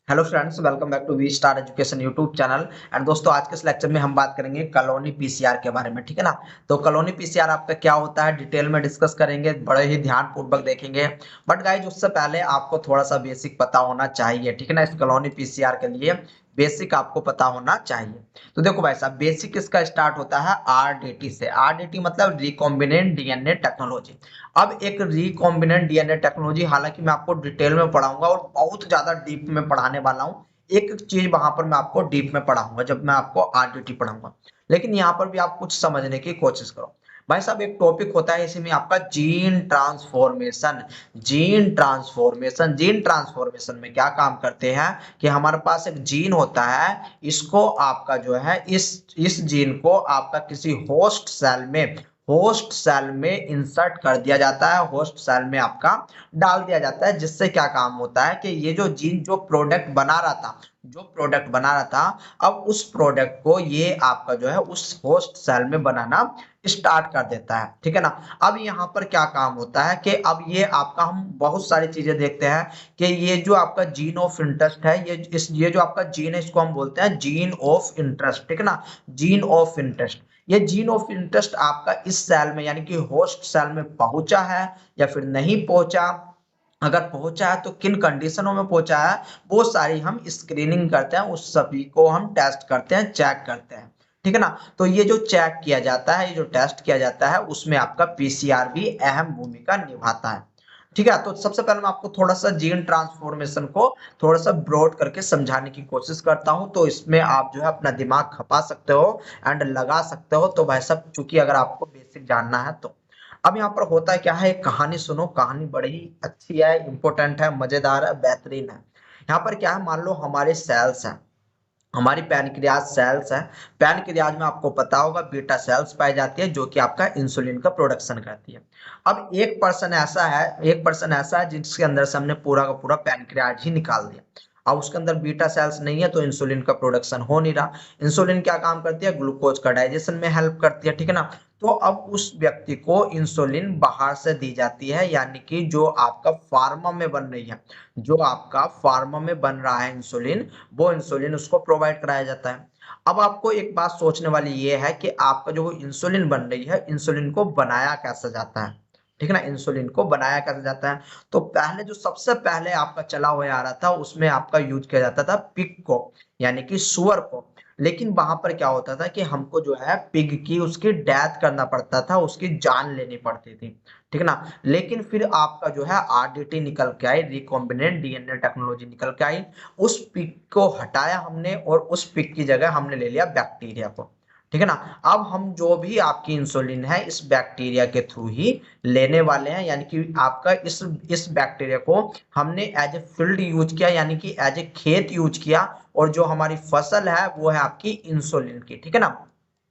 Hello friends, welcome back to V Star education YouTube channel. And दोस्तों, आज के इस लेक्चर में हम बात करेंगे कॉलोनी पीसीआर के बारे में। ठीक है ना। तो कॉलोनी पीसीआर आपका क्या होता है, डिटेल में डिस्कस करेंगे, बड़े ही ध्यान पूर्वक देखेंगे। बट गाइज, उससे पहले आपको थोड़ा सा बेसिक पता होना चाहिए। ठीक है ना। इस कॉलोनी पीसीआर के लिए बेसिक आपको पता होना चाहिए। तो देखो भाई साहब, बेसिक इसका स्टार्ट होता है आरडीटी से। आरडीटी मतलब रिकॉम्बिनेंट डीएनए टेक्नोलॉजी। अब एक रिकॉम्बिनेंट डीएनए टेक्नोलॉजी, हालांकि मैं आपको डिटेल में पढ़ाऊंगा और बहुत ज्यादा डीप में पढ़ाने वाला हूँ। एक एक चीज वहां पर मैं आपको डीप में पढ़ाऊंगा जब मैं आपको आरडीटी पढ़ाऊंगा। लेकिन यहाँ पर भी आप कुछ समझने की कोशिश करो। भाई साहब, एक टॉपिक होता है इसी में आपका जीन ट्रांसफॉर्मेशन। जीन ट्रांसफॉर्मेशन में क्या काम करते हैं कि हमारे पास एक जीन होता है। इसको आपका जो है इस जीन को आपका किसी होस्ट सेल में इंसर्ट कर दिया जाता है। होस्ट सेल में आपका डाल दिया जाता है, जिससे क्या काम होता है कि ये जो जीन जो प्रोडक्ट बना रहा था, अब उस प्रोडक्ट को ये आपका जो है उस होस्ट सेल में बनाना स्टार्ट कर देता है। ठीक है ना। अब यहाँ पर क्या काम होता है कि अब ये आपका हम बहुत सारी चीजें देखते हैं कि ये जो आपका जीन ऑफ इंटरेस्ट है, ये जो आपका जीन है, इसको हम बोलते हैं जीन ऑफ इंटरेस्ट। ठीक है ना। जीन ऑफ इंटरेस्ट, ये जीन ऑफ इंटरेस्ट आपका इस सेल में यानी कि होस्ट सेल में पहुंचा है या फिर नहीं पहुंचा। अगर पहुंचा है तो किन कंडीशनों में पहुंचा है, वो सारी हम स्क्रीनिंग करते हैं, उस सभी को हम टेस्ट करते हैं, चेक करते हैं। ठीक है ना। तो ये जो चेक किया जाता है, ये जो टेस्ट किया जाता है, उसमें आपका पीसीआर भी अहम भूमिका निभाता है। ठीक है। तो सबसे पहले मैं आपको थोड़ा सा जीन ट्रांसफॉर्मेशन को थोड़ा सा ब्रॉड करके समझाने की कोशिश करता हूं, तो इसमें आप जो है अपना दिमाग खपा सकते हो एंड लगा सकते हो। तो भाई साहब, चूंकि अगर आपको बेसिक जानना है तो अब यहाँ पर होता है क्या है, एक कहानी सुनो। कहानी बड़ी ही अच्छी है, इंपॉर्टेंट है, मजेदार है, बेहतरीन है। यहाँ पर क्या है, मान लो हमारे सेल्स हैं, हमारी पैनक्रियाज सेल्स है। पैनक्रियाज में आपको पता होगा बीटा सेल्स पाई जाती है, जो कि आपका इंसुलिन का प्रोडक्शन करती है। अब एक पर्सन ऐसा है जिसके अंदर से हमने पूरा का पूरा पैनक्रियाज ही निकाल दिया। अब उसके अंदर बीटा सेल्स नहीं है, तो इंसुलिन का प्रोडक्शन हो नहीं रहा। इंसुलिन क्या काम करती है, ग्लूकोज का डाइजेशन में हेल्प करती है। ठीक है ना। तो अब उस व्यक्ति को इंसुलिन बाहर से दी जाती है, यानी कि जो आपका फार्मा में बन रही है, जो आपका फार्मा में बन रहा है इंसुलिन, वो इंसुलिन उसको प्रोवाइड कराया जाता है। अब आपको एक बात सोचने वाली ये है कि आपका जो इंसुलिन बन रही है, इंसुलिन को बनाया कैसे जाता है। ठीक है ना। इंसुलिन को बनाया कैसे जाता है, तो पहले जो सबसे पहले आपका चला हुआ आ रहा था, उसमें आपका यूज किया जाता था पिग को, यानी कि सुअर को। लेकिन वहां पर क्या होता था कि हमको जो है पिग की उसकी डेथ करना पड़ता था, उसकी जान लेनी पड़ती थी। ठीक है ना। लेकिन फिर आपका जो है आरडीटी निकल के आई, रिकॉम्बिनेंट डीएनए टेक्नोलॉजी निकल के आई। उस पिक को हटाया हमने और उस पिक की जगह हमने ले लिया बैक्टीरिया को। ठीक है ना। अब हम जो भी आपकी इंसुलिन है, इस बैक्टीरिया के थ्रू ही लेने वाले हैं, यानी कि आपका इस बैक्टीरिया को हमने एज ए फील्ड यूज किया, यानी कि एज ए खेत यूज किया। और जो हमारी फसल है वो है आपकी इंसुलिन की। ठीक है ना।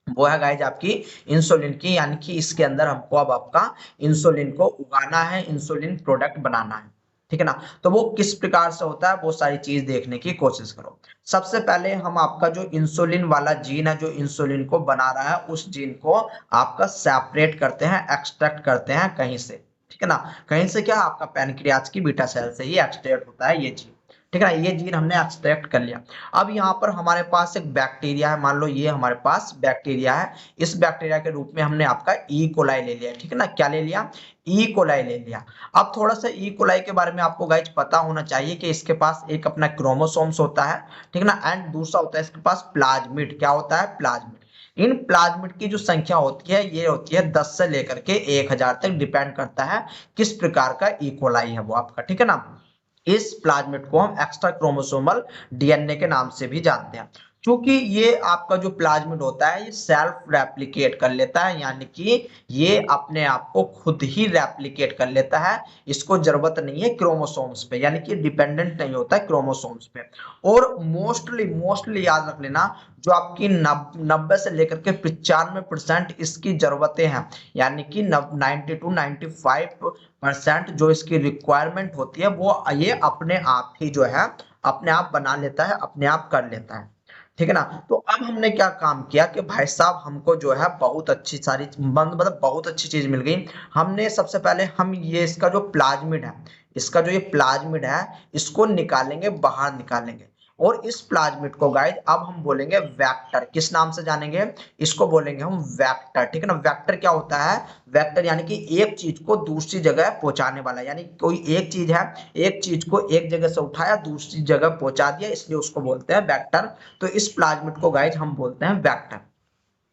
वो है गाइज आपकी इंसुलिन की, यानी कि इसके अंदर हमको अब आपका इंसुलिन को उगाना है, इंसुलिन प्रोडक्ट बनाना है। ठीक है ना। तो वो किस प्रकार से होता है, वो सारी चीज देखने की कोशिश करो। सबसे पहले हम आपका जो इंसुलिन वाला जीन है, जो इंसुलिन को बना रहा है, उस जीन को आपका सेपरेट करते हैं, एक्सट्रैक्ट करते हैं कहीं से। ठीक है ना। कहीं से क्या, आपका पैनक्रियाज की बीटा सेल से ही एक्सट्रैक्ट होता है ये जीन। ठीक है ना। ये जीन हमने एक्सट्रैक्ट कर लिया। अब यहाँ पर हमारे पास एक बैक्टीरिया है, मान लो ये हमारे पास बैक्टीरिया है। इस बैक्टीरिया के रूप में हमने आपका ई कोलाई ले लिया। ठीक है ना। क्या ले लिया, ई कोलाई ले लिया। अब थोड़ा सा ई कोलाई के बारे में आपको गाइज पता होना चाहिए कि इसके पास एक अपना क्रोमोसोम्स होता है। ठीक है ना। एंड दूसरा होता है इसके पास प्लाज्मिड। क्या होता है, प्लाज्मिड। इन प्लाज्मिड की जो संख्या होती है, ये होती है 10 से लेकर के 1000 तक, डिपेंड करता है किस प्रकार का ई कोलाई है वो आपका। ठीक है ना। इस प्लाज्मिड को हम एक्स्ट्रा क्रोमोसोमल डीएनए के नाम से भी जानते हैं। क्योंकि ये आपका जो प्लाज्मिड होता है, ये सेल्फ रेप्लिकेट कर लेता है, यानी कि ये अपने आप को खुद ही रेप्लिकेट कर लेता है। इसको जरूरत नहीं है क्रोमोसोम्स पे, यानी कि डिपेंडेंट नहीं होता है क्रोमोसोम्स पे। और मोस्टली मोस्टली याद रख लेना, जो आपकी 90 से लेकर के 95% इसकी जरूरतें हैं, यानी कि 90 to 95% जो इसकी रिक्वायरमेंट होती है, वो ये अपने आप ही जो है अपने आप बना लेता है, अपने आप कर लेता है। ठीक है ना। तो अब हमने क्या काम किया कि भाई साहब हमको जो है बहुत अच्छी सारी मतलब बहुत अच्छी चीज मिल गई। हमने सबसे पहले हम ये इसका जो प्लाज्मिड है, इसका जो ये प्लाज्मिड है इसको निकालेंगे, बाहर निकालेंगे। और इस प्लाज्मिड को गाइज अब हम बोलेंगे वेक्टर। किस नाम से जानेंगे? इसको बोलेंगे हम वेक्टर, ठीक है ना। वेक्टर क्या होता है? वेक्टर यानी कि एक चीज को दूसरी जगह पहुंचाने वाला, यानी कोई एक चीज है, एक चीज को एक जगह से उठाया दूसरी जगह पहुंचा दिया, इसलिए उसको बोलते हैं वेक्टर। तो इस प्लाज्मिड को गाइज हम बोलते हैं वेक्टर।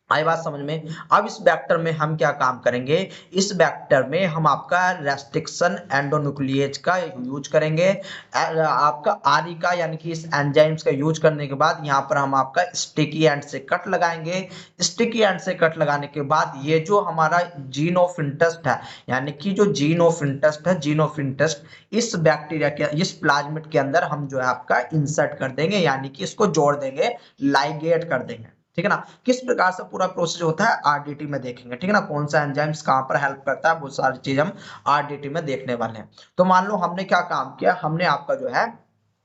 आई बात समझ में? अब इस वेक्टर में हम क्या काम करेंगे? इस वेक्टर में हम आपका रेस्ट्रिक्शन एंडोन्यूक्लिएज का यूज करेंगे, आपका आरई का, यानी कि इस एंजाइम्स का यूज करने के बाद यहाँ पर हम आपका स्टिकी एंड से कट लगाएंगे। स्टिकी एंड से कट लगाने के बाद ये जो हमारा जीन ऑफ इंटरेस्ट है, यानी कि जो जीन ऑफ इंटरेस्ट है, जीन ऑफ इंटरेस्ट इस बैक्टीरिया के, इस प्लाज्मिड के अंदर हम जो है आपका इंसर्ट कर देंगे, यानी कि इसको जोड़ देंगे, लाइगेट कर देंगे, ठीक है ना। किस प्रकार से पूरा प्रोसेस होता है आरडीटी में देखेंगे, ठीक है ना। कौन सा एंजाइम्स कहां पर हेल्प करता है, बहुत सारी चीज हम आरडीटी में देखने वाले हैं। तो मान लो हमने क्या काम किया, हमने आपका जो है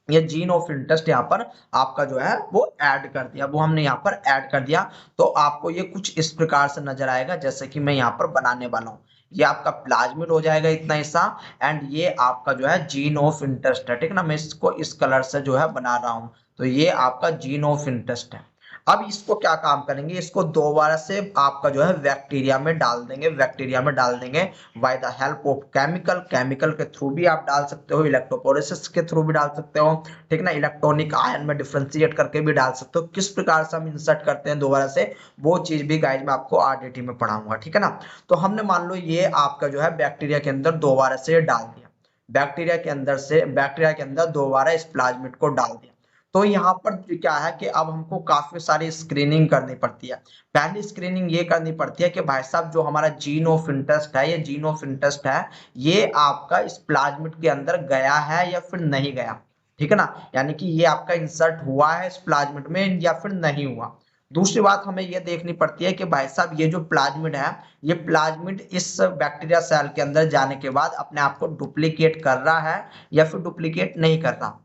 ये जीन ऑफ इंटरेस्ट यहाँ पर आपका जो है वो ऐड कर दिया, वो हमने यहाँ पर ऐड कर दिया। तो आपको ये कुछ इस प्रकार से नजर आएगा, जैसे कि मैं यहाँ पर बनाने वाला हूँ। ये आपका प्लाज्मिड हो जाएगा इतना हिस्सा, एंड ये आपका जो है जीन ऑफ इंटरेस्ट है, ठीक है ना। मैं इसको इस कलर से जो है बना रहा हूँ, तो ये आपका जीन ऑफ इंटरेस्ट है। अब इसको क्या काम करेंगे, इसको दोबारा से आपका जो है बैक्टीरिया में डाल देंगे, बैक्टीरिया में डाल देंगे by the help of chemical. Chemical के थ्रू भी आप डाल सकते हो, इलेक्ट्रोपोरेसिस के थ्रू भी डाल सकते हो, ठीक ना। इलेक्ट्रॉनिक आयन में डिफरेंशिएट करके भी डाल सकते हो। किस प्रकार से हम इंसर्ट करते हैं दोबारा से, वो चीज भी गाइज मैं आपको आरडीटी में पढ़ाऊंगा, ठीक है ना। तो हमने मान लो ये आपका जो है बैक्टीरिया के अंदर दोबारा से डाल दिया, बैक्टीरिया के अंदर से, बैक्टीरिया के अंदर दोबारा इस प्लाज्मिड को डाल दिया। तो यहाँ पर क्या है कि अब हमको काफी सारी स्क्रीनिंग करनी पड़ती है। पहली स्क्रीनिंग ये करनी पड़ती है कि भाई साहब जो हमारा जीन ऑफ इंटरेस्ट है, ये जीन ऑफ इंटरेस्ट है, ये आपका इस प्लाज्मिड के अंदर गया है या फिर नहीं गया, ठीक है ना। यानी कि ये आपका इंसर्ट हुआ है इस प्लाज्मिड में या फिर नहीं हुआ। दूसरी बात हमें ये देखनी पड़ती है कि भाई साहब ये जो प्लाज्मिड है, ये प्लाज्मिड इस बैक्टीरिया सेल के अंदर जाने के बाद अपने आप को डुप्लीकेट कर रहा है या फिर डुप्लीकेट नहीं कर रहा,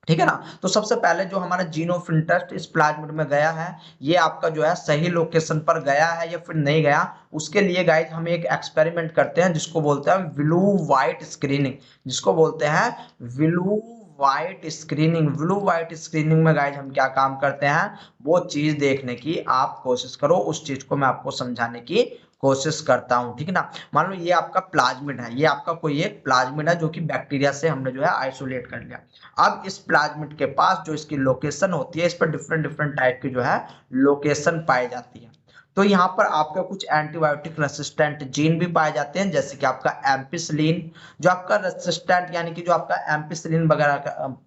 ठीक है ना। तो सबसे पहले जो हमारा जीन ऑफ इंटरेस्ट इस प्लाज्मिड में गया है, ये आपका जो है सही लोकेशन पर गया है या फिर नहीं गया, उसके लिए गाइज हम एक एक्सपेरिमेंट करते हैं जिसको बोलते हैं ब्लू व्हाइट स्क्रीनिंग, जिसको बोलते हैं blue white screening. Blue white screening में गाइज हम क्या काम करते हैं, वो चीज देखने की आप कोशिश करो, उस चीज को मैं आपको समझाने की कोशिश करता हूं, ठीक है ना। मान लो ये आपका प्लाज्मिड है, ये आपका कोई एक प्लाज्मिड है जो कि बैक्टीरिया से हमने जो है आइसोलेट कर लिया। अब इस प्लाज्मिड के पास जो इसकी लोकेशन होती है, इस पर डिफरेंट डिफरेंट टाइप की जो है लोकेशन पाई जाती है। तो यहाँ पर आपका कुछ एंटीबायोटिक रेसिस्टेंट जीन भी पाए जाते हैं, जैसे कि आपका एम्पिसिलिन, जो आपका रेसिस्टेंट यानी कि जो आपका एम्पिसिलिन वगैरह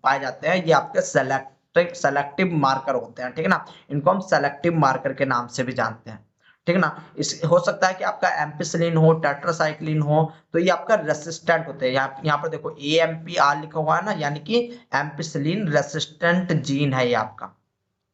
पाए जाते हैं, ये आपके सेलेक्टिव मार्कर होते हैं, ठीक है ना। इनको हम सेलेक्टिव मार्कर के नाम से भी जानते हैं, ठीक है ना। इस हो सकता है कि आपका एम्पिसिलिन हो, टेट्रासाइक्लिन हो, तो ये आपका रेसिस्टेंट होते हैं। यहाँ पर देखो AMPR लिखा हुआ है ना, यानी कि एम्पिसिलिन रेसिस्टेंट जीन है, ये आपका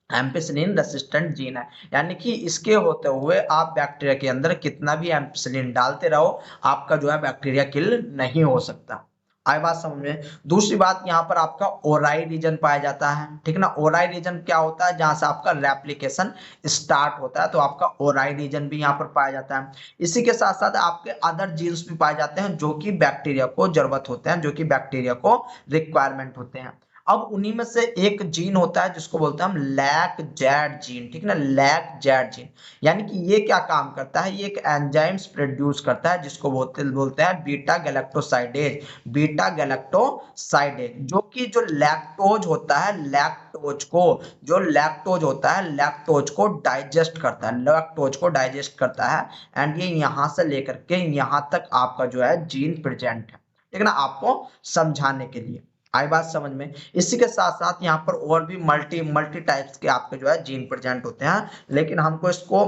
एम्पिसिलिन रेसिस्टेंट जीन है। यानी कि इसके होते हुए आप बैक्टीरिया के अंदर कितना भी एम्पिसिलिन डालते रहो, आपका जो है बैक्टीरिया किल नहीं हो सकता। आई बात समझ में? दूसरी बात, यहाँ पर आपका ओराई रीजन पाया जाता है, ठीक है ना। ओराई रीजन क्या होता है, जहां से आपका रेप्लिकेशन स्टार्ट होता है, तो आपका ओराई रीजन भी यहाँ पर पाया जाता है। इसी के साथ साथ आपके अदर जीन्स भी पाए जाते हैं जो कि बैक्टीरिया को जरूरत होते हैं, जो कि बैक्टीरिया को रिक्वायरमेंट होते हैं। अब उन्हीं में से एक जीन होता है जिसको बोलते हैं हम लैक जेड जीन, ठीक है ना, लैक जेड जीन। यानी कि ये क्या काम करता है, ये एक एंजाइम्स प्रोड्यूस करता है जिसको बोलते हैं बीटा गैलेक्टोसाइडेज, बीटा गैलेक्टोसाइडेज, जो कि जो लैक्टोज होता है, लैक्टोज को, जो लैक्टोज होता है, लैक्टोज को डाइजेस्ट करता है, लैक्टोज को डाइजेस्ट करता है। एंड ये यहां से लेकर के यहां तक आपका जो है जीन प्रेजेंट है, ठीक है ना, आपको समझाने के लिए। आई बात समझ में? इसी के साथ साथ यहाँ पर और भी मल्टी टाइप्स के आपके जो है जीन प्रेजेंट होते हैं, लेकिन हमको इसको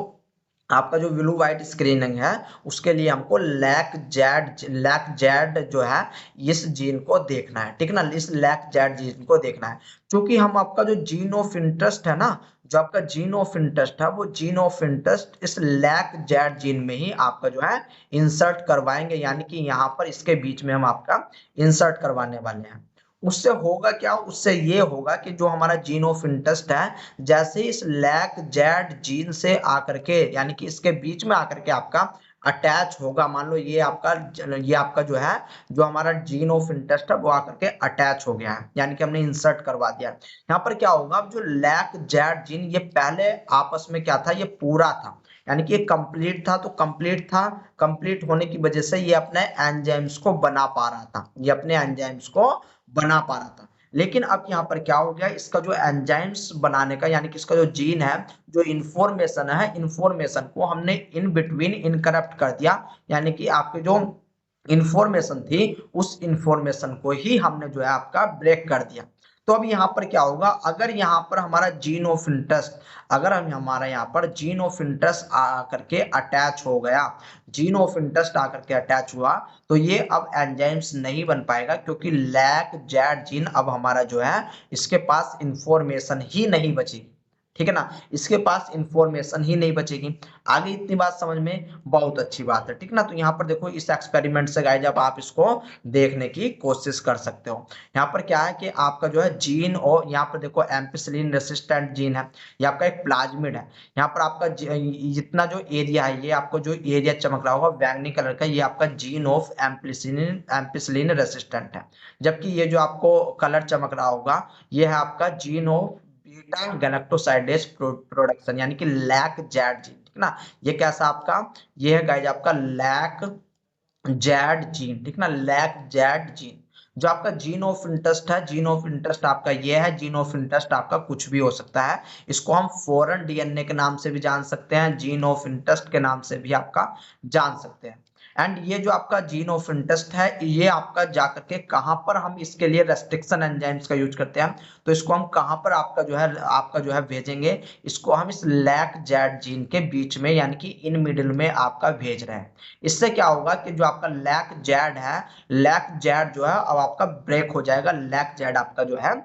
आपका जो ब्लू व्हाइट स्क्रीनिंग है उसके लिए हमको लैक जेड जो है इस जीन को देखना है, ठीक है ना। इस लैक जेड जीन को देखना है, क्योंकि हम आपका जो जीन ऑफ इंटरेस्ट है ना, जो आपका जीन ऑफ इंटरेस्ट है, वो जीन ऑफ इंटरेस्ट इस लैक जेड जीन में ही आपका जो है इंसर्ट करवाएंगे, यानी कि यहाँ पर इसके बीच में हम आपका इंसर्ट करवाने वाले हैं। उससे होगा क्या, उससे ये होगा कि जो हमारा जीन ऑफ इंटरेस्ट है, जैसे इस लैक जेड जीन से आकर के, यानी कि इसके बीच में आकर के आपका अटैच होगा, मान लो ये आपका जो है, जो हमारा जीन ऑफ इंटरेस्ट है वो आकर के अटैच हो गया है, यानी कि हमने इंसर्ट करवा दिया। यहाँ पर क्या होगा, अब जो लैक जेड जीन ये पहले आपस में क्या था, ये पूरा था, यानी कि ये कंप्लीट था, तो कंप्लीट था, कंप्लीट होने की वजह से ये अपने एंजाइम्स को बना पा रहा था, ये अपने एंजाइम्स को बना पा रहा था। लेकिन अब यहाँ पर क्या हो गया, इसका जो एंजाइम्स बनाने का, यानी कि इसका जो जीन है, जो इंफॉर्मेशन है, इंफॉर्मेशन को हमने इन बिटवीन इनकरप्ट कर दिया, यानी कि आपके जो इंफॉर्मेशन थी उस इंफॉर्मेशन को ही हमने जो है आपका ब्रेक कर दिया। तो अब यहाँ पर क्या होगा, अगर यहाँ पर हमारा जीन ऑफ इंटरेस्ट, अगर हम हमारा यहाँ पर जीन ऑफ इंटरेस्ट आकर के अटैच हो गया, जीन ऑफ इंटरेस्ट आकर के अटैच हुआ, तो ये अब एंजाइम्स नहीं बन पाएगा, क्योंकि लैक जेड जीन अब हमारा जो है, इसके पास इंफॉर्मेशन ही नहीं बचेगी, ठीक है ना, इसके पास इंफॉर्मेशन ही नहीं बचेगी। आगे इतनी बात समझ में, बहुत अच्छी बात है, ठीक ना। तो यहाँ पर देखो इस एक्सपेरिमेंट से गाइस अब आप इसको देखने की कोशिश कर सकते हो। यहाँ पर क्या है कि आपका जो है जीन, और यहाँ पर देखो एम्पिसिलिन रेसिस्टेंट जीन है, ये आपका एक प्लाज्मिड है। यहाँ पर आपका जितना जो एरिया है, ये आपको जो एरिया चमक रहा होगा बैंगनी कलर का, ये आपका जीन ऑफ एम्पिसिलिन रेसिस्टेंट है। जबकि ये जो आपको कलर चमक रहा होगा, ये है आपका gene of beta galactosidase production, यानी कि लैक जेड जीन, ठीक ना। ये कैसा आपका, ये है गाइज आपका लैक जेड जीन, ठीक ना, लैक जेड जीन। जो आपका जीन ऑफ इंटरेस्ट है, जीन ऑफ इंटरेस्ट आपका ये है, जीन ऑफ इंटरेस्ट आपका कुछ भी हो सकता है, इसको हम फॉरेन डीएनए के नाम से भी जान सकते हैं, जीन ऑफ इंटरेस्ट के नाम से भी आपका जान सकते हैं। एंड ये जो आपका जीन ऑफ इंटरेस्ट है, ये आपका जाकर के कहां पर हम इसके लिए रेस्ट्रिक्शन एंजाइम्स का यूज करते हैं, तो इसको हम कहां पर आपका जो है भेजेंगे, इसको हम इस लैक जेड जीन के बीच में, यानी कि इन मिडिल में आपका भेज रहे हैं। इससे क्या होगा कि जो आपका लैक जेड है, लैक जेड जो है अब आपका ब्रेक हो जाएगा, लैक जेड आपका जो है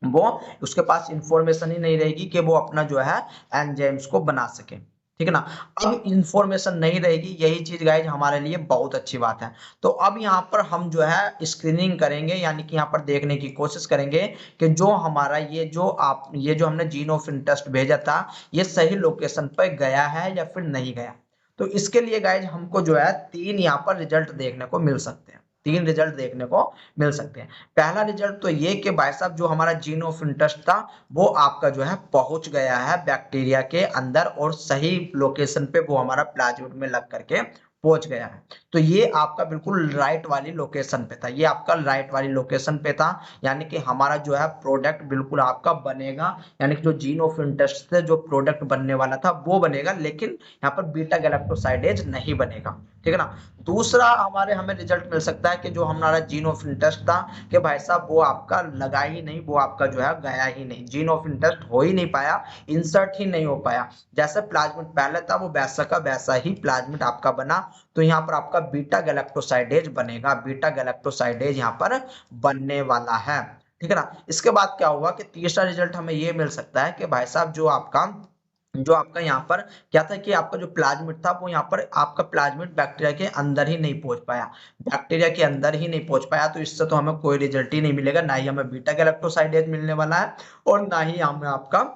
वो, उसके पास इंफॉर्मेशन ही नहीं रहेगी कि वो अपना जो है एंजाइम्स को बना सके, ठीक है ना। अब इंफॉर्मेशन नहीं रहेगी, यही चीज गाइज हमारे लिए बहुत अच्छी बात है। तो अब यहाँ पर हम जो है स्क्रीनिंग करेंगे, यानी कि यहाँ पर देखने की कोशिश करेंगे कि जो हमारा ये जो हमने जीन ऑफ इंटरेस्ट भेजा था, ये सही लोकेशन पर गया है या फिर नहीं गया। तो इसके लिए गाइज हमको जो है 3 यहाँ पर रिजल्ट देखने को मिल सकते हैं, 3 रिजल्ट देखने को मिल सकते हैं। पहला रिजल्ट तो ये कि भाई साहब जो हमारा जीन ऑफ इंटरेस्ट था, वो आपका जो है पहुंच गया है बैक्टीरिया के अंदर, और सही लोकेशन पे वो हमारा प्लाज्मिड में लग करके पहुंच गया है। तो ये आपका बिल्कुल राइट वाली लोकेशन पे था, ये आपका राइट वाली लोकेशन पे था, यानी कि हमारा जो है प्रोडक्ट बिल्कुल आपका बनेगा, यानी कि जो जीन ऑफ इंटरेस्ट से जो प्रोडक्ट बनने वाला था वो बनेगा, लेकिन यहाँ पर बीटा गैलेक्टोसाइडेज नहीं बनेगा, ठीक है ना। दूसरा हमें रिजल्ट मिल सकता है कि जो हमारा जीन ऑफ इंटरेस्ट था, कि भाई साहब वो आपका लगा ही नहीं, वो आपका जो है गया ही नहीं, जीन ऑफ इंटरेस्ट हो ही नहीं पाया, इंसर्ट ही नहीं हो पाया, जैसे प्लाज्मिड पहले था वो वैसा का वैसा ही प्लाज्मिड आपका बना। तो यहाँ पर आपका बीटा गैलेक्टोसाइडेज बनेगा, बीटा गैलेक्टोसाइडेज यहाँ पर बनने वाला है, ठीक है ना। इसके बाद क्या हुआ कि तीसरा रिजल्ट हमें ये मिल सकता है कि भाई साहब जो आपका यहाँ पर क्या था कि आपका जो प्लाज्मिड था, वो यहाँ पर आपका प्लाज्मिड बैक्टीरिया के अंदर ही नहीं पहुंच पाया, बैक्टीरिया के अंदर ही नहीं पहुंच पाया। तो इससे तो हमें कोई रिजल्ट ही नहीं मिलेगा, ना ही हमें बीटा गैलेक्टोसाइडेज मिलने वाला है, और ना ही हमें आपका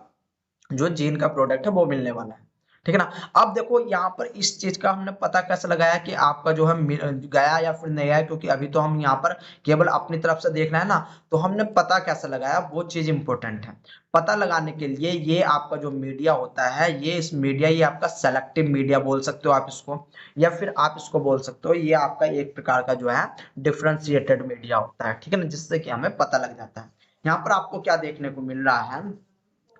जो जीन का प्रोडक्ट है वो मिलने वाला है, ठीक है ना। अब देखो यहाँ पर इस चीज का हमने पता कैसे लगाया कि आपका जो है गया या फिर नहीं गया, क्योंकि अभी तो हम यहाँ पर केवल अपनी तरफ से देख रहे हैं ना, तो हमने पता कैसे लगाया वो चीज इंपॉर्टेंट है। पता लगाने के लिए ये आपका जो मीडिया होता है, इस मीडिया, ये आपका सेलेक्टिव मीडिया बोल सकते हो आप इसको, या फिर आप इसको बोल सकते हो ये आपका एक प्रकार का जो है डिफ्रेंशिएटेड मीडिया होता है, ठीक है ना, जिससे कि हमें पता लग जाता है। यहाँ पर आपको क्या देखने को मिल रहा है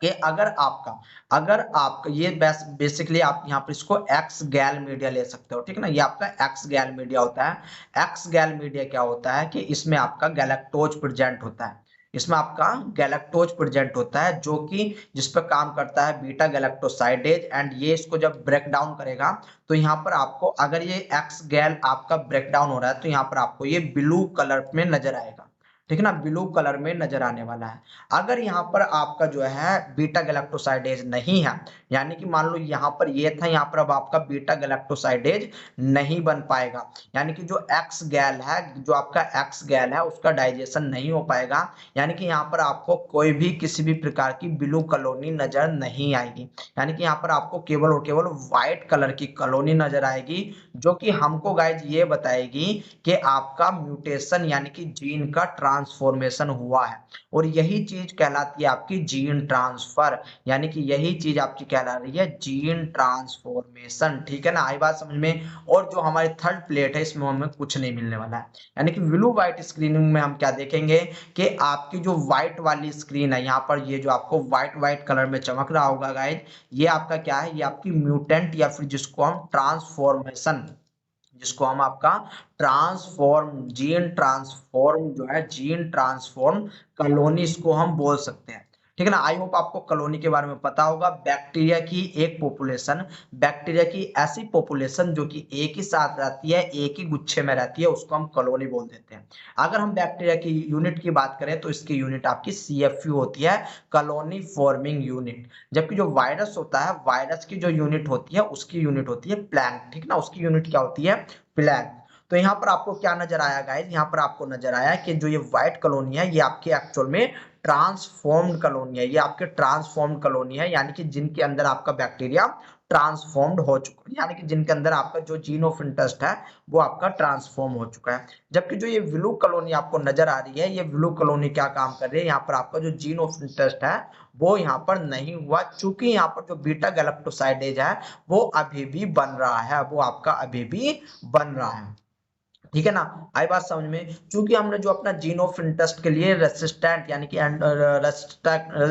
कि अगर आपका ये बेसिकली आप यहाँ पर इसको एक्स गैल मीडिया ले सकते हो, ठीक है ना, ये आपका एक्स गैल मीडिया होता है। एक्स गैल मीडिया क्या होता है कि इसमें आपका गैलेक्टोज प्रेजेंट होता है, इसमें आपका गैलेक्टोज प्रेजेंट होता है, जो कि जिस पर काम करता है बीटा गैलेक्टोसाइडेज, एंड ये इसको जब ब्रेक डाउन करेगा, तो यहाँ पर आपको अगर ये एक्स गैल आपका ब्रेक डाउन हो रहा है, तो यहाँ पर आपको ये ब्लू कलर में नजर आएगा, ठीक है ना, ब्लू कलर में नजर आने वाला है। अगर यहाँ पर आपका जो है बीटा गैलेक्टोसाइडेज नहीं है, यानी कि मान लो यहाँ पर ये था, यहाँ पर अब आपका बीटा गैलेक्टोसाइडेज नहीं बन पाएगा, यानी कि जो एक्स गैल है, जो आपका एक्स गैल है उसका डाइजेशन नहीं हो पाएगा, यानी कि यहाँ पर आपको कोई भी किसी भी प्रकार की ब्लू कॉलोनी नजर नहीं आएगी, यानी कि यहाँ पर आपको केवल और केवल व्हाइट कलर की कॉलोनी नजर आएगी, जो कि हमको गाइज ये बताएगी कि आपका म्यूटेशन यानी कि जीन का ट्रांसफॉर्मेशन हुआ है, और यही चीज कहलाती है आपकी जीन ट्रांसफर, यानी कि यही चीज आपकी कहला रही है जीन ट्रांसफॉर्मेशन। ठीक है ना, आई बात समझ में। और जो हमारी थर्ड प्लेट है इसमें हमें कुछ नहीं मिलने वाला है, यानी कि ब्लू व्हाइट स्क्रीनिंग में हम क्या देखेंगे कि आपकी जो व्हाइट वाली स्क्रीन है, यहाँ पर ये जो आपको व्हाइट व्हाइट कलर में चमक रहा होगा गाइज, ये आपका क्या है, ये आपकी म्यूटेंट या फिर जिसको हम ट्रांसफॉर्मेशन, जिसको हम आपका ट्रांसफॉर्म जीन ट्रांसफॉर्म जो है जीन ट्रांसफॉर्म कॉलोनी इसको हम बोल सकते हैं। ठीक है ना, आई होप आपको कॉलोनी के बारे में पता होगा। बैक्टीरिया की एक पॉपुलेशन, बैक्टीरिया की ऐसी पॉपुलेशन जो कि एक ही साथ रहती है, एक ही गुच्छे में रहती है, उसको हम कॉलोनी बोल देते हैं। अगर हम बैक्टीरिया की यूनिट की बात करें तो इसकी यूनिट आपकी CFU होती है, कॉलोनी फॉर्मिंग यूनिट। जबकि जो वायरस होता है, वायरस की जो यूनिट होती है उसकी यूनिट होती है प्लैंक। ठीक ना, उसकी यूनिट क्या होती है, प्लैंक। तो यहाँ पर आपको क्या नजर आया गाइस, यहाँ पर आपको नजर आया कि जो ये व्हाइट कॉलोनी है ये आपके एक्चुअल में ट्रांसफॉर्म्ड कॉलोनी है, ये आपके ट्रांसफॉर्म्ड कॉलोनी है, यानी कि जिनके अंदर आपका बैक्टीरिया ट्रांसफॉर्म्ड हो चुका है, यानी कि जिनके अंदर आपका जो जीन ऑफ इंटरेस्ट है वो आपका ट्रांसफॉर्म हो चुका है। जबकि जो ये ब्लू कॉलोनी आपको नजर आ रही है, ये ब्लू कॉलोनी क्या काम कर रही है, यहाँ पर आपका जो जीन ऑफ इंटरेस्ट है वो यहाँ पर नहीं हुआ, चूंकि यहाँ पर जो बीटा गैलेक्टोसाइडेज है वो अभी भी बन रहा है, वो आपका अभी भी बन रहा है। ठीक है ना, आई बात समझ में। क्योंकि हमने जो अपना जीन ऑफ इंटरेस्ट के लिए रेसिस्टेंट यानी कि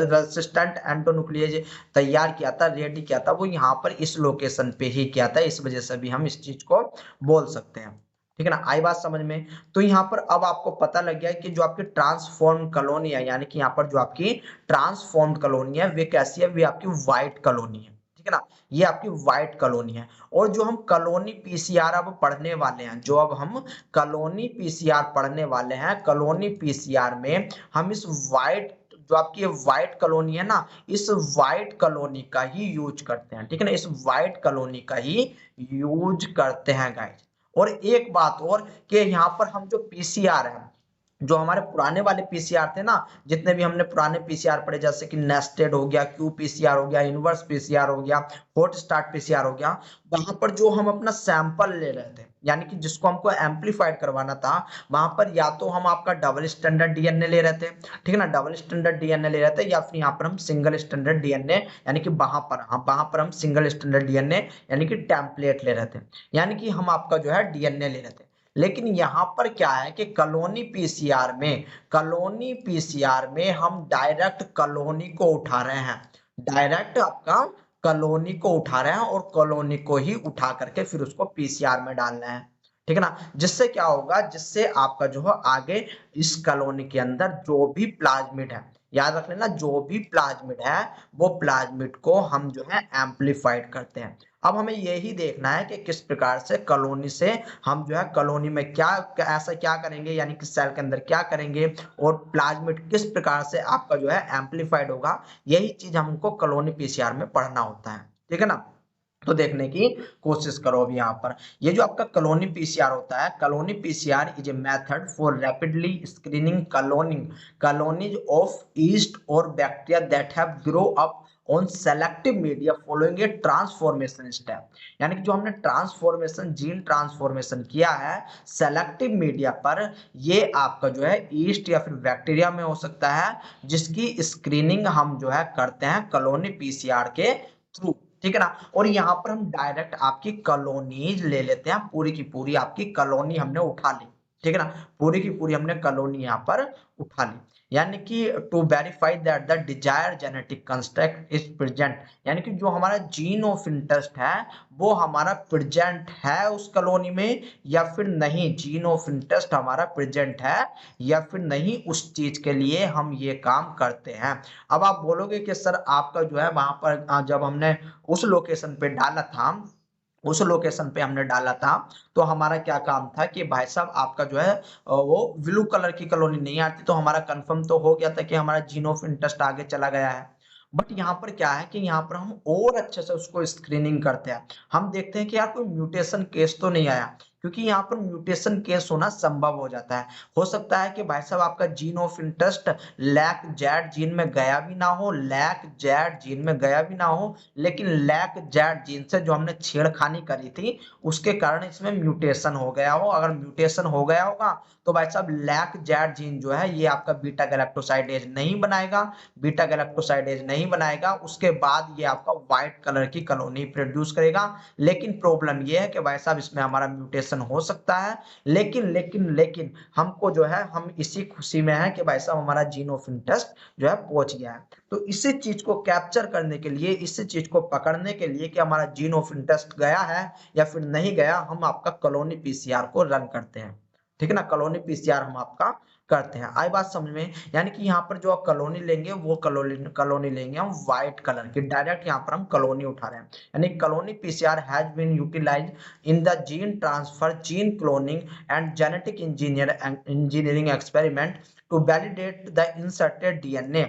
रेसिस्टेंट एंडोन्यूक्लिएज तैयार किया था, रेडी किया था, वो यहाँ पर इस लोकेशन पे ही किया था, इस वजह से भी हम इस चीज को बोल सकते हैं। ठीक है ना, आई बात समझ में। तो यहाँ पर अब आपको पता लग गया कि जो आपकी ट्रांसफॉर्म कॉलोनी है, यानी कि यहाँ पर जो आपकी ट्रांसफॉर्म्ड कॉलोनी है वे कैसी है, वे आपकी व्हाइट कॉलोनी है। ठीक है ना, ये आपकी व्हाइट कॉलोनी है। और जो हम कॉलोनी पीसीआर अब पढ़ने वाले हैं, जो अब हम कॉलोनी पीसीआर पढ़ने वाले हैं, कॉलोनी पीसीआर में हम इस व्हाइट, जो आपकी व्हाइट कॉलोनी है ना, इस व्हाइट कॉलोनी का ही यूज करते हैं। ठीक है ना, इस व्हाइट कॉलोनी का ही यूज करते हैं गाइस। और एक बात और कि यहाँ पर हम जो पीसीआर है, जो हमारे पुराने वाले पीसीआर थे ना, जितने भी हमने पुराने पीसीआर पढ़े, जैसे कि नेस्टेड हो गया, क्यू पीसीआर हो गया, इनवर्स पीसीआर हो गया, हॉट स्टार्ट पीसीआर हो गया, वहां पर जो हम अपना सैंपल ले रहे थे, यानी कि जिसको हमको एम्पलीफाइड करवाना था, वहां पर या तो हम आपका डबल स्टैंडर्ड डीएनए ले रहे थे, ठीक है ना, डबल स्टैंडर्ड डीएनए ले रहे थे, या फिर यहाँ पर हम सिंगल स्टैंडर्ड डीएनए, यानी कि वहां पर हम सिंगल स्टैंडर्ड डीएनए यानी कि टेम्पलेट ले रहे थे, यानी कि हम आपका जो है डीएनए ले रहे थे। लेकिन यहाँ पर क्या है कि कॉलोनी पीसीआर में, कॉलोनी पीसीआर में हम डायरेक्ट कॉलोनी को उठा रहे हैं, डायरेक्ट आपका कॉलोनी को उठा रहे हैं, और कॉलोनी को ही उठा करके फिर उसको पीसीआर में डाल रहे हैं। ठीक है ना, जिससे क्या होगा, जिससे आपका जो है आगे इस कॉलोनी के अंदर जो भी प्लाज्मिड है, याद रख लेना, जो भी प्लाज्मिड है वो प्लाज्मिड को हम जो है एम्पलीफाइड करते हैं। अब हमें यही देखना है कि किस प्रकार से कॉलोनी से हम जो है कॉलोनी में क्या ऐसा क्या करेंगे, यानी कि सेल के अंदर क्या करेंगे, और प्लाज्मिड किस प्रकार से आपका जो है एम्पलीफाइड होगा, यही चीज हमको कॉलोनी पीसीआर में पढ़ना होता है। ठीक है ना, तो देखने की कोशिश करो। अभी यहाँ पर ये जो आपका कॉलोनी पीसीआर होता है, colony PCR is a method for rapidly screening colonies of yeast or bacteria that have grow up on selective media following a transformation step, यानी कि जो हमने ट्रांसफॉर्मेशन जीन ट्रांसफॉर्मेशन किया है सेलेक्टिव मीडिया पर, ये आपका जो है ईस्ट या फिर बैक्टीरिया में हो सकता है, जिसकी स्क्रीनिंग हम जो है करते हैं कॉलोनी पीसीआर के थ्रू। ठीक है ना, और यहाँ पर हम डायरेक्ट आपकी कॉलोनीज ले लेते हैं, पूरी की पूरी आपकी कॉलोनी हमने उठा ली। ठीक है ना, पूरी की पूरी हमने कॉलोनी यहाँ पर उठा ली, यानी कि to verify that the desire genetic construct is present, यानी कि जो हमारा जीन ऑफ इंटरेस्ट है वो हमारा प्रेजेंट है उस कॉलोनी में या फिर नहीं, जीन ऑफ इंटरेस्ट हमारा प्रेजेंट है या फिर नहीं, उस चीज के लिए हम ये काम करते हैं। अब आप बोलोगे कि सर आपका जो है वहां पर जब हमने उस लोकेशन पे डाला था, उस लोकेशन पे हमने डाला था। तो हमारा क्या काम था कि भाई साहब आपका जो है वो ब्लू कलर की कॉलोनी नहीं आती, तो हमारा कंफर्म तो हो गया था कि हमारा जीन ऑफ इंटरेस्ट आगे चला गया है। बट यहाँ पर क्या है कि यहाँ पर हम और अच्छे से उसको स्क्रीनिंग करते हैं। हम देखते हैं कि यार कोई म्यूटेशन केस तो नहीं आया, क्योंकि यहाँ पर म्यूटेशन केस होना संभव हो जाता है। हो सकता है कि भाई साहब आपका gene of interest lac Z gene में गया भी ना हो, लैक जेड जीन में गया भी ना हो, लेकिन लैक जेड जीन से जो हमने छेड़खानी करी थी उसके कारण इसमें म्यूटेशन हो गया हो। अगर म्यूटेशन हो गया होगा तो भाई साहब लैक जेड जीन जो है ये आपका बीटा गैलेक्टोसाइडेज नहीं बनाएगा, बीटा गैलेक्टोसाइडेज नहीं बनाएगा, उसके बाद ये आपका व्हाइट कलर की कॉलोनी प्रोड्यूस करेगा। लेकिन प्रॉब्लम ये है कि भाई साहब इसमें हमारा म्यूटेशन हो सकता है, लेकिन हमको जो है हम इसी खुशी में है कि भाई साहब हमारा जीन ऑफ इंटरेस्ट जो है पहुंच गया है। तो इसी चीज को कैप्चर करने के लिए, इसी चीज को पकड़ने के लिए कि हमारा जीन ऑफ इंटरेस्ट गया है या फिर नहीं गया, हम आपका कॉलोनी पीसीआर को रन करते हैं। ठीक है ना, कॉलोनी पीसीआर हम आपका करते हैं। आई बात समझ में? यानी कि यहाँ पर जो आप कॉलोनी लेंगे वो कॉलोनी लेंगे हम व्हाइट कलर की, डायरेक्ट यहाँ पर हम कॉलोनी उठा रहे हैं। यानी colony PCR has been utilized in the gene transfer, gene cloning and genetic engineering experiment to validate the inserted DNA.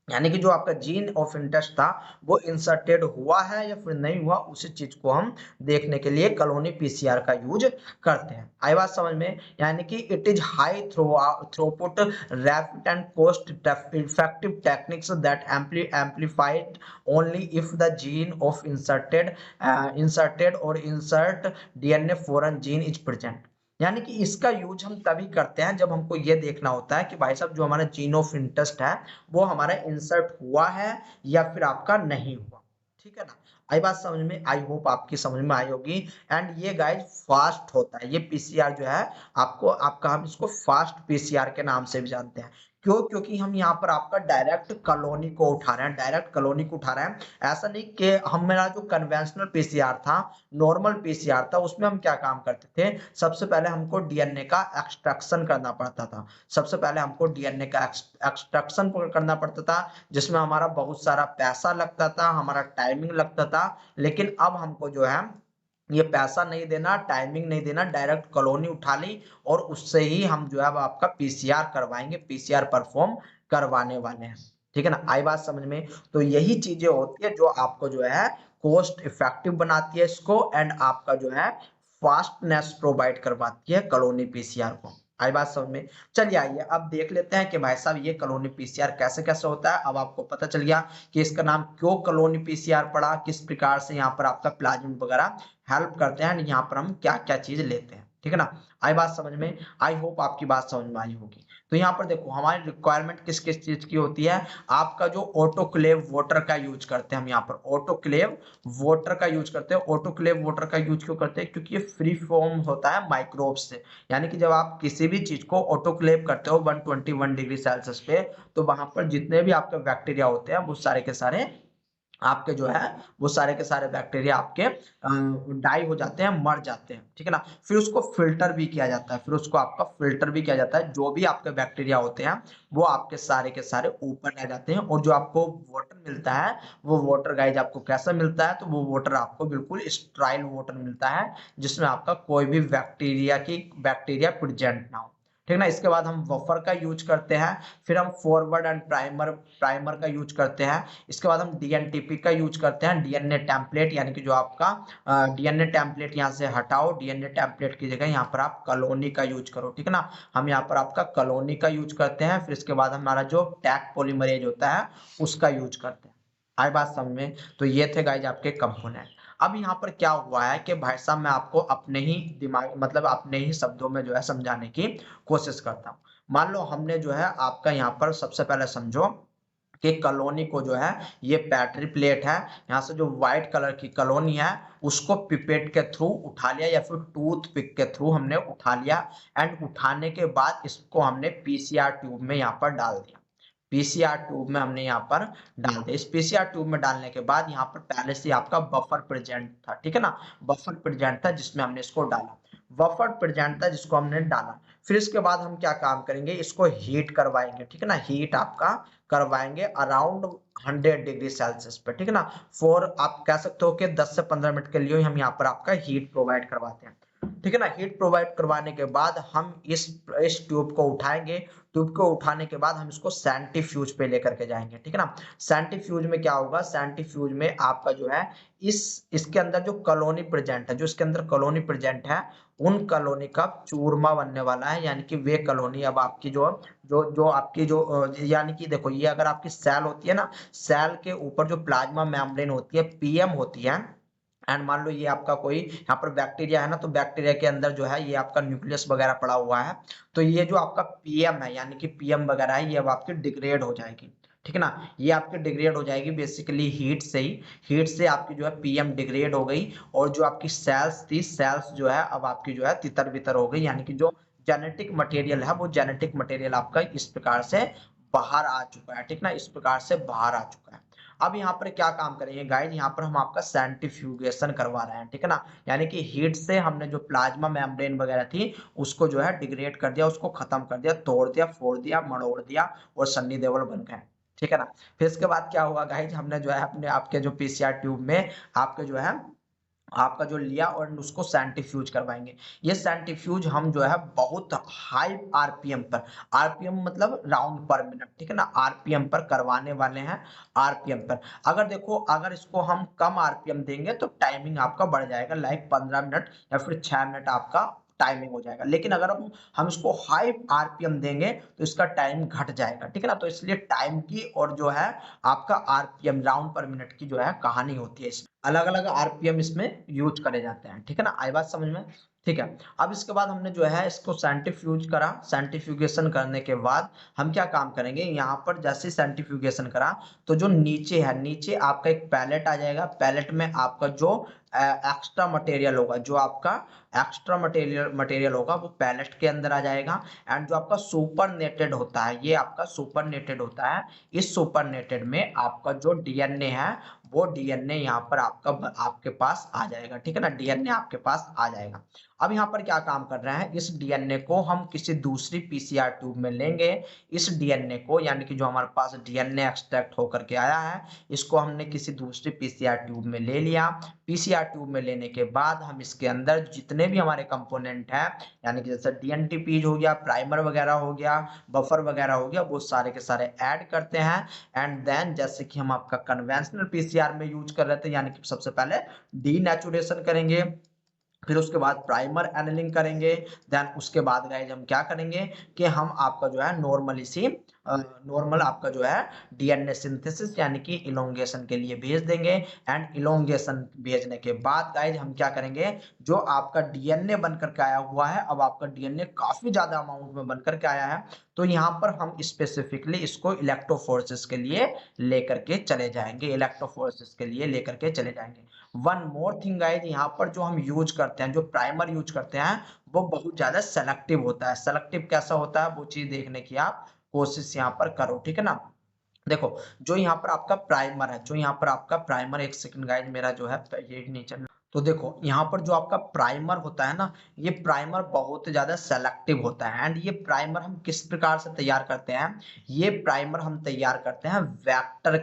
यानी कि जो आपका जीन ऑफ इंटरेस्ट था वो इंसर्टेड हुआ है या फिर नहीं हुआ, उसी चीज को हम देखने के लिए कॉलोनी पीसीआर का यूज करते हैं। आई बात समझ में? यानी कि it is high throughput rapid and cost effective techniques that amplified only if the gene of inserted or insert DNA foreign gene is present. यानी कि इसका यूज हम तभी करते हैं जब हमको ये देखना होता है कि भाई साहब जो हमारा जीन ऑफ इंटरेस्ट है वो हमारा इंसर्ट हुआ है या फिर आपका नहीं हुआ। ठीक है ना, आई बात समझ में? आई होप आपकी समझ में आई होगी। एंड ये गाइज फास्ट होता है, ये पीसीआर जो है आपको आपका हम इसको फास्ट पीसीआर के नाम से भी जानते हैं। क्यों? क्योंकि हम यहाँ पर आपका डायरेक्ट कॉलोनी को उठा रहे हैं, डायरेक्ट कॉलोनी को उठा रहे हैं। ऐसा नहीं कि हम, मेरा जो कन्वेंशनल पीसीआर था, नॉर्मल पीसीआर था, उसमें हम क्या काम करते थे, सबसे पहले हमको डीएनए का एक्सट्रैक्शन करना पड़ता था। सबसे पहले हमको डीएनए का एक्सट्रैक्शन करना पड़ता था, जिसमें हमारा बहुत सारा पैसा लगता था, हमारा टाइमिंग लगता था। लेकिन अब हमको जो है ये पैसा नहीं देना, टाइमिंग नहीं देना, डायरेक्ट कॉलोनी उठा ली और उससे ही हम जो है अब आपका पीसीआर करवाएंगे, पीसीआर परफॉर्म करवाने वाले हैं। ठीक है ना, आई बात समझ में? तो यही चीजें होती है जो आपको जो है कॉस्ट इफेक्टिव बनाती है इसको, एंड आपका जो है फास्टनेस प्रोवाइड करवाती है कॉलोनी पीसीआर को। आई बात समझ में? चलिए आइए अब देख लेते हैं कि भाई साहब ये कॉलोनी पीसीआर कैसे कैसे होता है। अब आपको पता चल गया कि इसका नाम क्यों कॉलोनी पीसीआर पड़ा, किस प्रकार से यहाँ पर आपका प्लाज्मिड वगैरह हेल्प करते हैं, यहाँ पर हम क्या क्या चीज लेते हैं। ठीक है ना, आई बात समझ में? आई होप आपकी बात समझ में आई होगी। तो यहाँ पर देखो हमारी रिक्वायरमेंट किस किस चीज की होती है। आपका जो ऑटोक्लेव वाटर का यूज करते हैं हम, यहाँ पर ऑटोक्लेव वाटर का यूज करते हैं। ऑटोक्लेव वाटर का यूज क्यों करते हैं? क्योंकि ये फ्री फॉर्म होता है माइक्रोब से। यानी कि जब आप किसी भी चीज को ऑटोक्लेव करते हो 121 डिग्री सेल्सियस पे, तो वहां पर जितने भी आपके बैक्टीरिया होते हैं वो सारे के सारे आपके जो है वो सारे के सारे बैक्टीरिया आपके डाई हो जाते हैं, मर जाते हैं। ठीक है ना, फिर उसको फिल्टर भी किया जाता है, फिर उसको आपका फिल्टर भी किया जाता है। जो भी आपके बैक्टीरिया होते हैं वो आपके सारे के सारे ऊपर रह जाते हैं, और जो आपको वाटर मिलता है वो वाटर गाइज आपको कैसा मिलता है, तो वो वाटर आपको बिल्कुल स्टराइल वाटर मिलता है, जिसमें आपका कोई भी बैक्टीरिया प्रेजेंट ना हो। ठीक ना, इसके बाद हम बफर का यूज करते हैं, फिर हम फॉरवर्ड एंड प्राइमर का यूज करते हैं। इसके बाद हम डीएनटीपी का यूज करते हैं, डीएनए टेम्पलेट, यानी कि जो आपका डीएनए टेम्पलेट यहाँ से हटाओ, डीएनए टेम्पलेट की जगह यहाँ पर आप कॉलोनी का यूज करो। ठीक है ना, हम यहाँ पर आपका कॉलोनी का यूज करते हैं। फिर इसके बाद हमारा जो टैग पॉलीमरेज होता है उसका यूज करते हैं। आई बात समझ में? तो ये थे गाइज आपके कंपोनेंट। अब यहाँ पर क्या हुआ है कि भाई साहब मैं आपको अपने ही दिमाग मतलब अपने ही शब्दों में जो है समझाने की कोशिश करता हूँ। मान लो हमने जो है आपका यहाँ पर सबसे पहले समझो कि कॉलोनी को जो है ये बैटरी प्लेट है, यहाँ से जो व्हाइट कलर की कॉलोनी है उसको पिपेट के थ्रू उठा लिया या फिर टूथ पिक के थ्रू हमने उठा लिया, एंड उठाने के बाद इसको हमने पीसीआर ट्यूब में यहाँ पर डाल दिया। पीसीआर ट्यूब में हमने यहाँ पर डाल दिया। इस पीसीआर ट्यूब में डालने के बाद यहाँ पर पहले से आपका बफर प्रेजेंट था। ठीक है ना, बफर प्रेजेंट था जिसमें हमने इसको डाला, बफर प्रेजेंट था जिसको हमने डाला। फिर इसके बाद हम क्या काम करेंगे, इसको हीट करवाएंगे, ठीक है ना, हीट आपका करवाएंगे अराउंड 100 डिग्री सेल्सियस पे, ठीक है ना। फॉर आप कह सकते हो कि 10 से 15 मिनट के लिए हम यहाँ पर आपका हीट प्रोवाइड करवाते हैं, ठीक है ना। हीट प्रोवाइड करवाने के बाद हम इस ट्यूब को उठाएंगे, ट्यूब को उठाने के बाद हम इसको सेंट्रीफ्यूज पे लेकर के जाएंगे, ठीक है ना। सेंट्रीफ्यूज में क्या होगा, सेंट्रीफ्यूज में आपका जो है इसके अंदर जो कॉलोनी प्रेजेंट है, जो इसके अंदर कॉलोनी प्रेजेंट है, उन कॉलोनी का चूरमा बनने वाला है, यानी कि वे कॉलोनी अब आपकी जो जो जो आपकी जो यानी कि देखो, ये अगर आपकी सेल होती है ना, सेल के ऊपर जो प्लाज्मा मेम्ब्रेन होती है, पीएम होती है, एंड मान लो ये आपका कोई यहाँ पर बैक्टीरिया है ना, तो बैक्टीरिया के अंदर जो है ये आपका न्यूक्लियस वगैरह पड़ा हुआ है, तो ये जो आपका पीएम है यानी कि पीएम वगैरह है, ये अब आपकी डिग्रेड हो जाएगी, ठीक है ना। ये आपकी डिग्रेड हो जाएगी बेसिकली हीट से ही, हीट से आपकी जो है पीएम डिग्रेड हो गई, और जो आपकी सेल्स थी, सेल्स जो है अब आपकी जो है तितर बितर हो गई, यानी कि जो जेनेटिक मटेरियल है, वो जेनेटिक मटेरियल आपका इस प्रकार से बाहर आ चुका है, ठीक ना, इस प्रकार से बाहर आ चुका है। अब यहाँ पर क्या काम करेंगे गाइज, यहाँ पर हम आपका सेंट्रीफ्यूगेशन करवा रहे हैं, ठीक है ना, यानी कि हीट से हमने जो प्लाज्मा मेम्ब्रेन वगैरह थी उसको जो है डिग्रेड कर दिया, उसको खत्म कर दिया, तोड़ दिया, फोड़ दिया, मड़ोड़ दिया, और सन्नी देओल बन गए, ठीक है ना। फिर इसके बाद क्या हुआ गाइज, हमने जो है अपने आपके जो पीसीआर ट्यूब में आपके जो है आपका जो लिया और उसको सेंट्रीफ्यूज करवाएंगे। ये सेंट्रीफ्यूज हम जो है बहुत हाई आरपीएम पर, आरपीएम मतलब राउंड पर मिनट, ठीक है ना, आरपीएम पर करवाने वाले हैं, आरपीएम पर। अगर देखो, अगर इसको हम कम आरपीएम देंगे तो टाइमिंग आपका बढ़ जाएगा, लाइक 15 मिनट या फिर 6 मिनट आपका टाइमिंग हो जाएगा, लेकिन अगर हम इसको हाई आरपीएम देंगे तो इसका टाइम घट जाएगा, ठीक है ना। तो इसलिए टाइम की और जो है आपका आरपीएम राउंड पर मिनट की जो है कहानी होती है, अलग अलग आरपीएम इसमें यूज करे जाते हैं, ठीक है ना, आई बात समझ में, ठीक है। अब इसके बाद हमने जो है इसको सेंट्रीफ्यूज करा, सेंट्रीफ्यूगेशन करने के बाद हम क्या काम करेंगे, यहाँ पर जैसे सेंट्रीफ्यूगेशन करा तो जो नीचे है, नीचे आपका एक पैलेट आ जाएगा, पैलेट में आपका जो एक्स्ट्रा मटेरियल होगा, जो आपका एक्स्ट्रा मटेरियल होगा वो पैलेट के अंदर आ जाएगा, एंड जो आपका सुपर नेटेड होता है, ये आपका सुपर नेटेड होता है, इस सुपर नेटेड में आपका जो डीएनए है, वो डीएनए यहाँ पर आपका आपके पास आ जाएगा, ठीक है ना, डीएनए आपके पास आ जाएगा। अब यहाँ पर क्या काम कर रहे हैं, इस डीएनए को हम किसी दूसरी पीसीआर ट्यूब में लेंगे, इस डीएनए को यानी कि जो हमारे पास डीएनए एक्सट्रैक्ट होकर के आया है, इसको हमने किसी दूसरी पीसीआर ट्यूब में ले लिया, पीसीआर ट्यूब में लेने के बाद हम इसके अंदर जितने भी हमारे कंपोनेंट हैं, यानी कि जैसे डीएनटीपीज हो गया, प्राइमर वगैरह हो गया, बफर वगैरह हो गया, वो सारे के सारे ऐड करते हैं, एंड देन जैसे कि हम आपका कन्वेंशनल पीसीआर में यूज कर रहे थे, यानी कि सबसे पहले डीनेचुरेशन करेंगे, फिर उसके बाद प्राइमर एनालिंग करेंगे, देन उसके बाद गाइज हम क्या करेंगे कि हम आपका जो है नॉर्मली सी नॉर्मल आपका जो है डीएनए सिंथेसिस यानी कि इलोंगेशन के लिए भेज देंगे, एंड इलोंगेशन भेजने के बाद गाइज हम क्या करेंगे, जो आपका डीएनए बनकर के आया हुआ है, अब आपका डीएनए काफी ज्यादा अमाउंट में बनकर के आया है, तो यहाँ पर हम स्पेसिफिकली इसको इलेक्ट्रोफोरेसिस के लिए लेकर के चले जाएंगे, इलेक्ट्रोफोरेसिस के लिए लेकर के चले जाएंगे। वन मोर थिंग गाइज, यहाँ पर जो हम यूज करते हैं, जो प्राइमर यूज करते हैं, वो बहुत ज्यादा सेलेक्टिव होता है। सेलेक्टिव कैसा होता है वो चीज देखने की आप कोशिश यहाँ पर करो, ठीक है ना। देखो, जो यहाँ पर आपका प्राइमर है, जो यहाँ पर आपका प्राइमर, एक सेकंड गाइज मेरा जो है ये नहीं चल, तो देखो यहाँ पर जो आपका प्राइमर होता है ना, ये प्राइमर बहुत ज्यादा सेलेक्टिव होता है, एंड ये प्राइमर हम किस प्रकार से तैयार करते हैं, ये प्राइमर हम तैयार करते हैं वेक्टर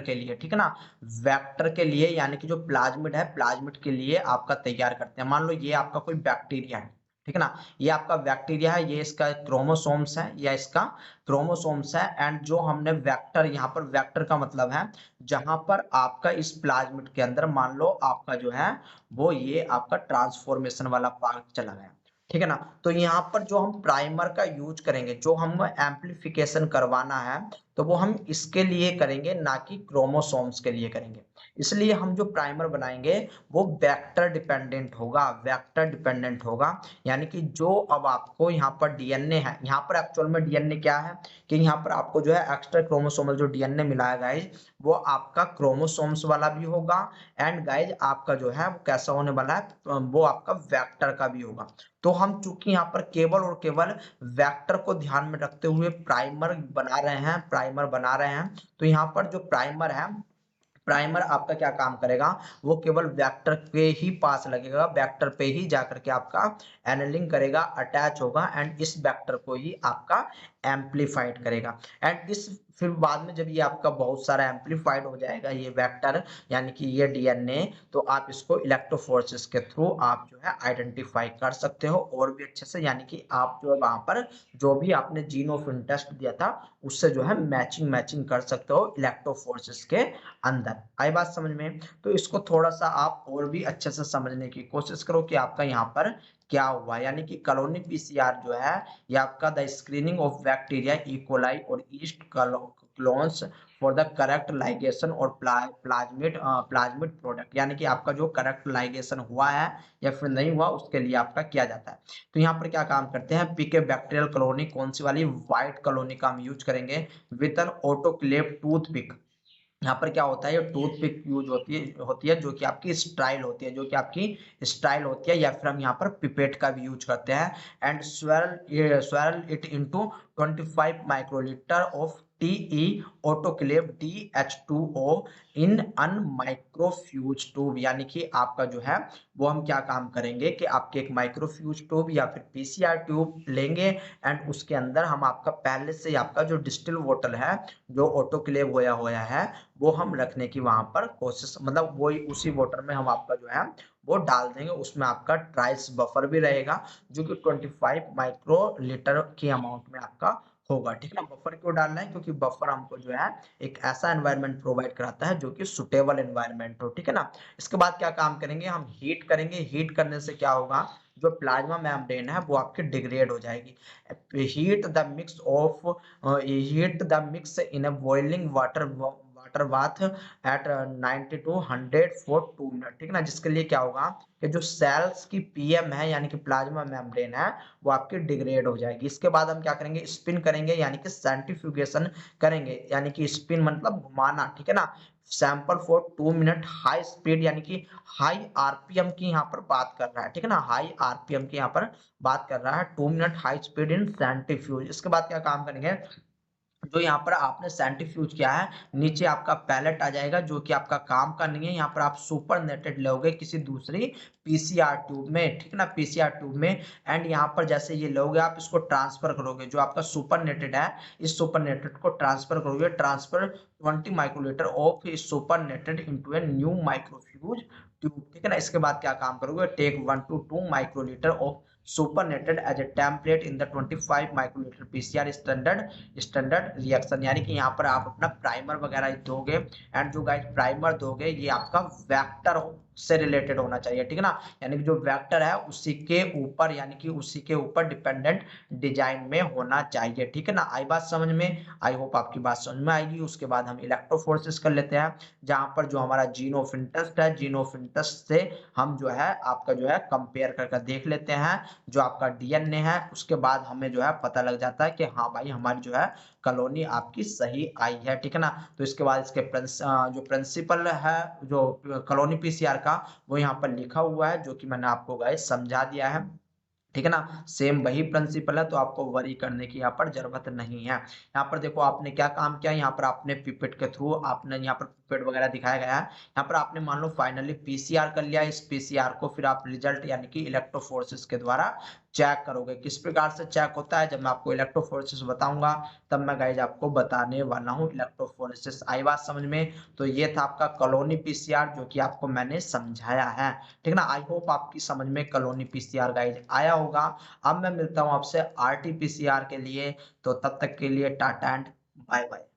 के लिए, ठीक है ना, वेक्टर के लिए, यानी कि जो प्लाज्मिड है, प्लाज्मिड के लिए आपका तैयार करते हैं। मान लो ये आपका कोई बैक्टीरिया है, ठीक है ना, ये आपका बैक्टीरिया है, ये इसका क्रोमोसोम्स है, या इसका क्रोमोसोम्स है, एंड जो हमने वेक्टर, यहाँ पर वेक्टर का मतलब है जहां पर आपका इस प्लाज्मिड के अंदर मान लो आपका जो है वो ये आपका ट्रांसफॉर्मेशन वाला पार्ट चला गया, ठीक है ना। तो यहाँ पर जो हम प्राइमर का यूज करेंगे, जो हम एम्प्लीफिकेशन करवाना है, तो वो हम इसके लिए करेंगे, ना कि क्रोमोसोम्स के लिए करेंगे। इसलिए हम जो प्राइमर बनाएंगे वो वेक्टर डिपेंडेंट होगा, वेक्टर डिपेंडेंट होगा, यानी कि जो अब आपको यहाँ पर डीएनए है, यहाँ पर एक्चुअल में डीएनए क्या है कि यहाँ पर आपको जो है एक्स्ट्रा क्रोमोसोमल जो डीएनए मिला है गाइज, वो आपका क्रोमोसोम्स वाला भी होगा, एंड गाइज आपका जो है वो कैसा होने वाला है, वो आपका वेक्टर का भी होगा। तो हम चूंकि यहाँ पर केवल और केवल वेक्टर को ध्यान में रखते हुए प्राइमर बना रहे हैं, तो यहाँ पर जो प्राइमर है, प्राइमर आपका क्या काम करेगा, वो केवल वेक्टर पे ही पास लगेगा, वेक्टर पे ही जाकर के आपका एनालिंग करेगा, अटैच होगा एंड इस वेक्टर को ही आपका एम्पलीफाइड करेगा। एंड इस फिर बाद में जब ये आपका बहुत सारा एम्पलीफाइड हो जाएगा ये वेक्टर यानी कि ये डीएनए, तो आप इसको इलेक्ट्रोफोरेसिस के थ्रू आप जो है आइडेंटिफाई कर सकते हो और भी अच्छे से, यानी कि आप जो है वहां पर जो भी आपने जीन ऑफ इंटरेस्ट दिया था उससे जो है मैचिंग मैचिंग कर सकते हो इलेक्ट्रोफोरेसिस के अंदर। आई बात समझ में? तो इसको थोड़ा सा आप और भी अच्छे से समझने की कोशिश करो कि आपका यहाँ पर क्या हुआ, यानी कि कॉलोनी पीसीआर जो है ये आपका the screening of bacteria E coli or yeast clones for the correct ligation or plasmid product, यानी कि आपका जो करेक्ट लाइगेशन हुआ है या फिर नहीं हुआ उसके लिए आपका किया जाता है। तो यहाँ पर क्या काम करते हैं, पीके बैक्टीरियल कॉलोनी कौन सी वाली, व्हाइट कॉलोनी का हम यूज करेंगे विद एन ऑटोक्लेव टूथपिक। यहाँ पर क्या होता है, ये टूथपिक यूज होती है जो कि आपकी स्टाइल होती है, जो कि आपकी स्टाइल होती है, या फिर हम यहाँ पर पिपेट का भी यूज करते हैं। And swirl it into 25 microlitre of TE autoclave DH2O in an microfuge tube, यानी कि आपका जो है वो हम क्या काम करेंगे कि आपके एक माइक्रोफ्यूज ट्यूब या फिर पीसीआर ट्यूब लेंगे एंड उसके अंदर हम आपका पहले से आपका जो डिस्टिल वाटर है जो ऑटोक्लेव होया है वो हम रखने की वहां पर कोशिश, मतलब वो उसी वाटर में हम आपका जो है वो डाल देंगे, उसमें आपका ट्राइस बफर भी रहेगा जो कि 25 माइक्रो लीटर की अमाउंट में आपका होगा। ठीक है ना, बफर क्यों डालना है, क्योंकि बफर हमको जो है एक ऐसा एनवायरनमेंट प्रोवाइड कराता है जो कि सुटेबल एनवायरनमेंट हो। ठीक है ना, इसके बाद क्या काम करेंगे, हम हीट करेंगे, हीट करने से क्या होगा, जो प्लाज्मा मेम्ब्रेन है वो आपकी डिग्रेड हो जाएगी। Heat the mix in a boiling water bath eight 90 to 100 for 2 minute. ठीक है ना, जिसके लिए क्या होगा कि जो सेल्स की पीएम है यानी कि प्लाज्मा मेम्ब्रेन है वो आपकी डिग्रेड हो जाएगी। इसके बाद हम क्या करेंगे, स्पिन करेंगे यानी कि सेंट्रीफ्यूगेशन करेंगे, यानी कि स्पिन मतलब घुमाना। ठीक है ना, sample for 2 minute high speed, यानी कि हाई आरपीएम की यहाँ पर बात कर रहा है। ठीक है ना, हाई आरपीएम की यहाँ पर बात कर रहा है, 2 minute high speed in centrifuge. इसके बाद क्या काम करेंगे, जो यहाँ पर आपने सेंट्रीफ्यूज किया है नीचे आपका पैलेट आ जाएगा जो कि आपका काम का नहीं है, यहाँ पर आप सुपर नेटेड लोगे किसी दूसरी पीसीआर ट्यूब में। ठीक है ना, पीसीआर ट्यूब में, एंड यहाँ पर जैसे ये लोगे आप इसको ट्रांसफर करोगे, जो आपका सुपर नेटेड है इस सुपर नेटेड को ट्रांसफर करोगे, transfer 20 microlitre of supernatant into a new microfuge tube. ठीक है ना, इसके बाद क्या काम करोगे, take 1 to 2 microlitre of supernatant as a template in the 25 microlitre PCR standard reaction, यानी कि यहाँ पर आप अपना प्राइमर वगैरह दोगे एंड जो गाइस प्राइमर दोगे ये आपका वेक्टर से रिलेटेड होना चाहिए। ठीक है ना, यानी कि जो वेक्टर है उसी के ऊपर, यानी कि उसी के ऊपर डिपेंडेंट डिजाइन में होना चाहिए। ठीक है ना, आई बात समझ में? आई होप आपकी बात समझ में आएगी। उसके बाद हम इलेक्ट्रोफोरेसिस कर लेते हैं, जहां पर जो हमारा जीन ऑफ इंटरेस्ट है, जीन ऑफ इंटरेस्ट से हम जो है आपका जो है कंपेयर करके देख लेते हैं जो आपका डीएनए है, उसके बाद हमें जो है पता लग जाता है कि हाँ भाई हमारी जो है कॉलोनी आपकी सही आई है। ठीक है ना, तो इसके बाद इसके जो प्रिंसिपल है जो कॉलोनी पीसीआर का वो यहाँ पर लिखा हुआ है जो कि मैंने आपको गाइस समझा दिया है। ठीक है ना, सेम वही प्रिंसिपल है तो आपको वरी करने की यहाँ पर जरूरत नहीं है। यहाँ पर देखो आपने क्या काम किया, यहाँ पर आपने पिपेट के थ्रू आपने यहाँ पर पिपेट वगैरह दिखाया गया है, यहाँ पर आपने मान लो फाइनली पीसीआर कर लिया, इस पीसीआर को फिर आप रिजल्ट यानी कि इलेक्ट्रोफोरेसिस के द्वारा चेक करोगे। किस प्रकार से चेक होता है जब मैं आपको इलेक्ट्रोफोरेसिस बताऊंगा तब मैं गाइज आपको बताने वाला हूँ इलेक्ट्रोफोरेसिस। आई बात समझ में? तो ये था आपका कॉलोनी पीसीआर जो कि आपको मैंने समझाया है। ठीक है ना, आई होप आपकी समझ में कॉलोनी पीसीआर गाइज आया होगा। अब मैं मिलता हूँ आपसे आरटी पीसीआर के लिए, तो तब तक के लिए टाटा एंड बाय बाय।